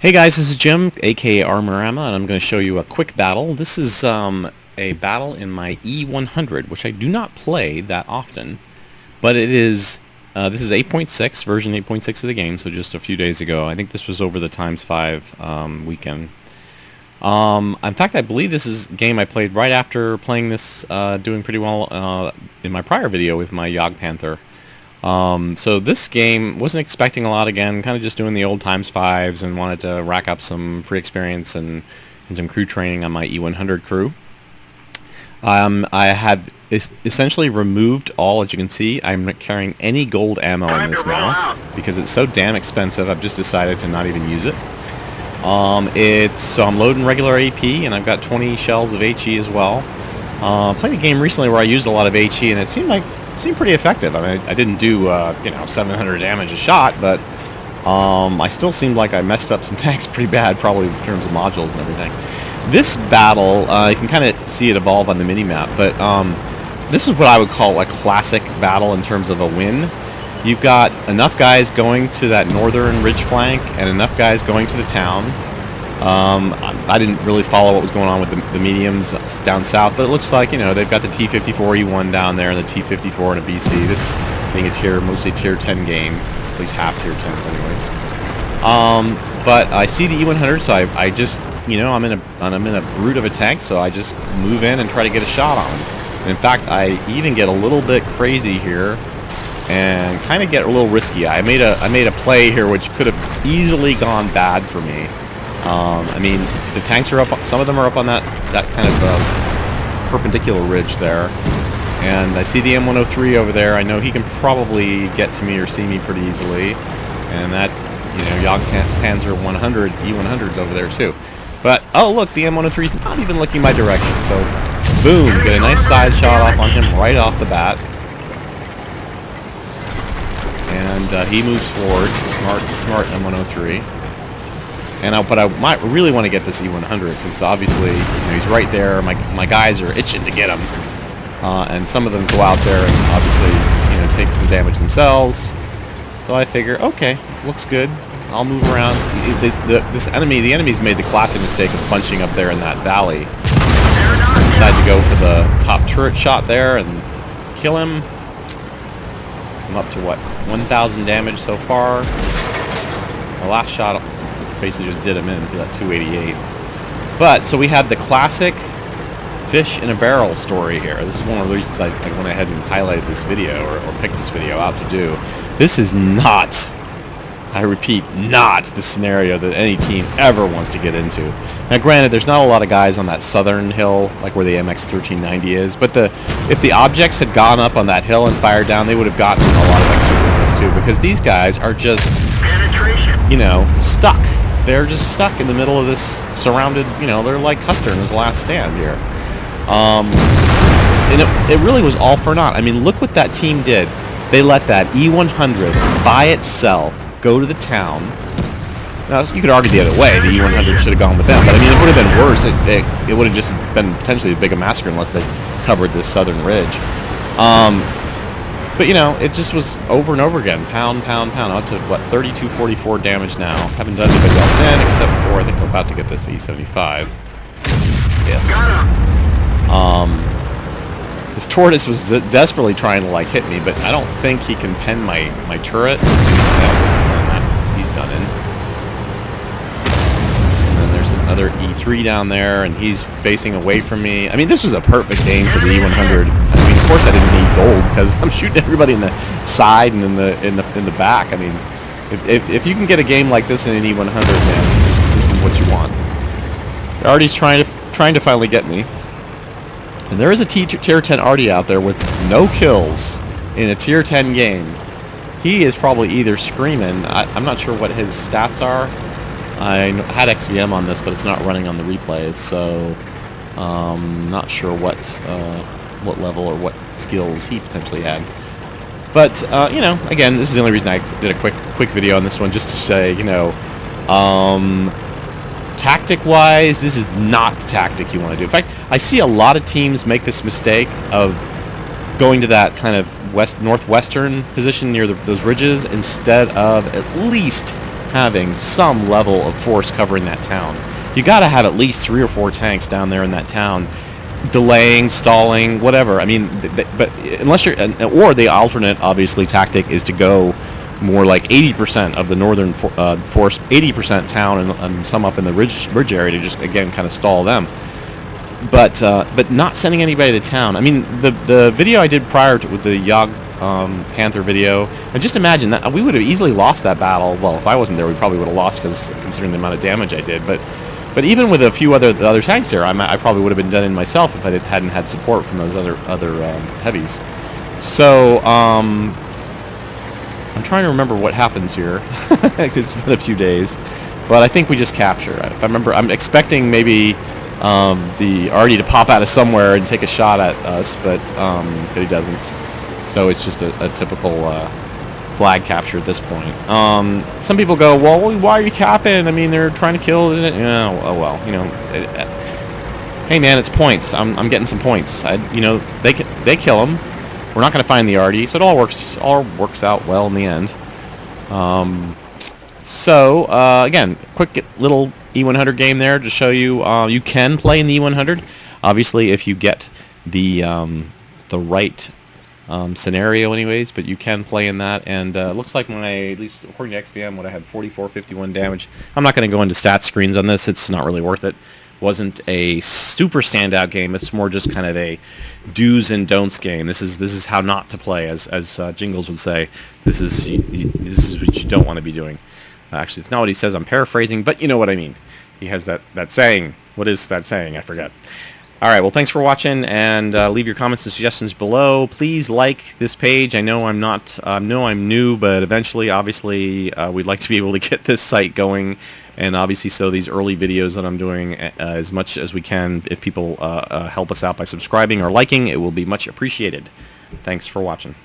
Hey guys, this is Jim, aka Armorama, and I'm going to show you a quick battle. This is a battle in my E100, which I do not play that often, but it is. This is 8.6, version 8.6 of the game, so just a few days ago. I think this was over the ×5 weekend. In fact, I believe this is a game I played right after playing this, doing pretty well in my prior video with my Yogg Panther. So this game, wasn't expecting a lot again, kind of just doing the old ×5s and wanted to rack up some free experience and some crew training on my E100 crew. I had essentially removed all, as you can see, I'm not carrying any gold ammo in this now because it's so damn expensive. I've just decided to not even use it. So I'm loading regular AP and I've got 20 shells of HE as well. Played a game recently where I used a lot of HE and it seemed pretty effective. I mean, I didn't do 700 damage a shot, but I still seemed like I messed up some tanks pretty bad, probably in terms of modules and everything. This battle, you can kind of see it evolve on the mini-map, but this is what I would call a classic battle in terms of a win. You've got enough guys going to that northern ridge flank and enough guys going to the town. I didn't really follow what was going on with the mediums down south, but it looks like, they've got the T-54 E1 down there and the T-54 and a BC. This being a mostly tier 10 game, at least half tier 10s anyways. But I see the E100, so I just, I'm in a brute of a tank, so I just move in and try to get a shot on him. And in fact, I even get a little bit crazy here and kind of get a little risky. I made a play here which could have easily gone bad for me. I mean, the tanks are up. Some of them are up on that kind of perpendicular ridge there, and I see the M103 over there. I know he can probably get to me or see me pretty easily, and that Yogg Panzer 100 E100's over there too. But oh look, the M103's not even looking my direction. So boom, get a nice side shot off on him right off the bat, and he moves forward. Smart M103. But I might really want to get this E100 because obviously he's right there. My guys are itching to get him, and some of them go out there and obviously take some damage themselves. So I figure, okay, looks good. I'll move around. The enemy's made the classic mistake of bunching up there in that valley. I decided to go for the top turret shot there and kill him. I'm up to what, 1,000 damage so far. My last shot basically just did him in for that 288. But so we have the classic fish in a barrel story here. This is one of the reasons I went ahead and highlighted this video or picked this video out to do. This is not, I repeat, not the scenario that any team ever wants to get into. Now granted, there's not a lot of guys on that southern hill like where the MX-1390 is, but if the objects had gone up on that hill and fired down, they would have gotten a lot of extra from this too, because these guys are just stuck. They're just stuck in the middle of this surrounded, they're like Custer in his last stand here. And it really was all for naught. I mean, look what that team did. They let that E100 by itself go to the town. Now, you could argue the other way. The E100 should have gone with them. But, I mean, it would have been worse. It would have just been potentially a bigger massacre unless they covered this southern ridge. But, it just was over and over again. Pound, pound, pound. Up to, what, 3244 damage now. Haven't done anybody else in except for, I think I'm about to get this E75. Yes. This tortoise was desperately trying to, hit me, but I don't think he can pen my turret. No, he's done in. And then there's another E3 down there, and he's facing away from me. I mean, this was a perfect game for the E100. I mean, of course I didn't need gold because I'm shooting everybody in the side and in the back. I mean, if you can get a game like this in an E100, man, this is what you want. Artie's trying to finally get me. And there is a tier 10 Artie out there with no kills in a tier 10 game. He is probably either screaming. I'm not sure what his stats are. I had XVM on this, but it's not running on the replays, so not sure what level or what skills he potentially had. But again, this is the only reason I did a quick video on this one, just to say, tactic-wise, this is not the tactic you want to do. In fact, I see a lot of teams make this mistake of going to that kind of northwestern position near those ridges instead of at least having some level of force covering that town. You got to have at least 3 or 4 tanks down there in that town, delaying, stalling, whatever. I mean, but unless you're, or the alternate, obviously, tactic is to go more like 80% of the northern force, 80% town, and some up in the ridge area to just, again, kind of stall them. But not sending anybody to town. I mean, the video I did prior to, with the Yog Panther video, and just imagine that we would have easily lost that battle. Well, if I wasn't there, we probably would have lost, because considering the amount of damage I did. But even with a few other tanks there, I probably would have been done in myself if I hadn't had support from those other heavies. So I'm trying to remember what happens here. It's been a few days, but I think we just capture. If I remember, I'm expecting maybe the Artie to pop out of somewhere and take a shot at us, but he doesn't. So it's just a typical flag capture at this point. Some people go, well, why are you capping? I mean, they're trying to kill it. Oh well, hey man, it's points. I'm getting some points. They kill them. We're not going to find the Artie, so it all works out well in the end. Again, quick little E100 game there to show you you can play in the E100. Obviously, if you get the right scenario anyways, but you can play in that, and it looks like at least according to XVM, what I had 4451 damage. I'm not going to go into stat screens on this. It's not really worth it. Wasn't a super standout game. It's more just kind of a do's and don'ts game. This is how not to play, as Jingles would say. This is what you don't want to be doing. Actually, it's not what he says. I'm paraphrasing, but you know what I mean. He has that saying. What is that saying? I forget. All right, well, thanks for watching, and leave your comments and suggestions below. Please like this page. I know I'm new, but eventually, obviously, we'd like to be able to get this site going, and obviously, so these early videos that I'm doing, as much as we can, if people help us out by subscribing or liking, it will be much appreciated. Thanks for watching.